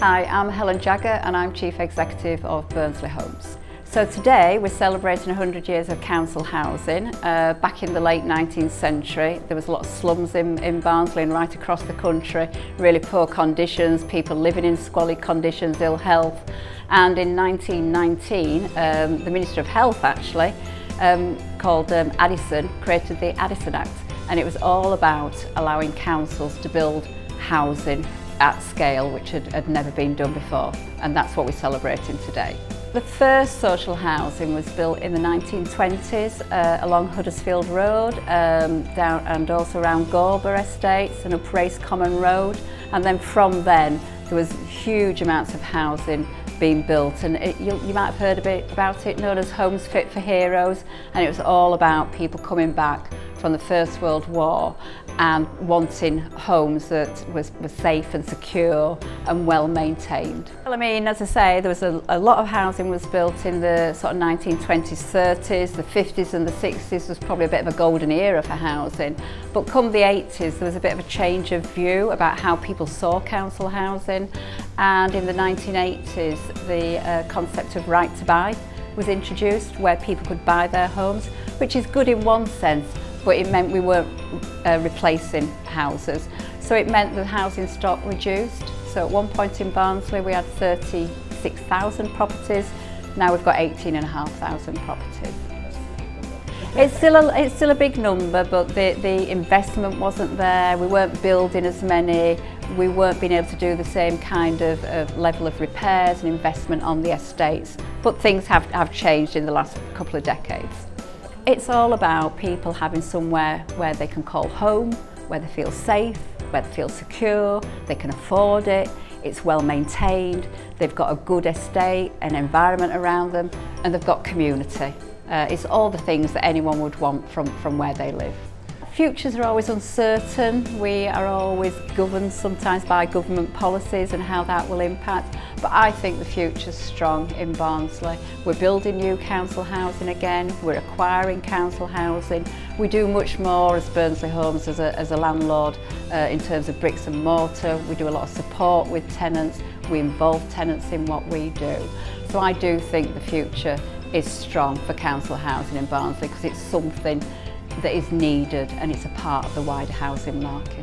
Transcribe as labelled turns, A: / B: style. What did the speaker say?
A: Hi, I'm Helen Jagger and I'm Chief Executive of Barnsley Homes. So today we're celebrating 100 years of council housing. Back in the late 19th century there was a lot of slums in Barnsley and right across the country, really poor conditions, people living in squalid conditions, ill health. And in 1919 the Minister of Health actually, called Addison, created the Addison Act, and it was all about allowing councils to build housing at scale, which had never been done before, and that's what we're celebrating today. The first social housing was built in the 1920s along Huddersfield Road, down and also around Gorber Estates and up Race Common Road, and then from then there was huge amounts of housing being built, and you might have heard a bit about it, known as Homes Fit for Heroes, and it was all about people coming back from the First World War and wanting homes that were safe and secure and well maintained. Well, I mean, as I say, there was a lot of housing was built in the sort of 1920s, 30s, the 50s and the 60s was probably a bit of a golden era for housing. But come the 80s, there was a bit of a change of view about how people saw council housing, and in the 1980s the concept of right to buy was introduced, where people could buy their homes, which is good in one sense, but it meant we weren't replacing houses. So it meant the housing stock reduced. So at one point in Barnsley we had 36,000 properties, now we've got 18,500 properties. It's still a big number, but the investment wasn't there, we weren't building as many, we weren't being able to do the same kind of level of repairs and investment on the estates, but things have changed in the last couple of decades. It's all about people having somewhere where they can call home, where they feel safe, where they feel secure, they can afford it, it's well maintained, they've got a good estate, an environment around them, and they've got community. It's all the things that anyone would want from where they live. Futures are always uncertain, we are always governed sometimes by government policies and how that will impact, but I think the future's strong in Barnsley. We're building new council housing again, we're acquiring council housing, we do much more as Barnsley Homes as a landlord in terms of bricks and mortar, we do a lot of support with tenants, we involve tenants in what we do. So I do think the future is strong for council housing in Barnsley because it's something that is needed and it's a part of the wider housing market.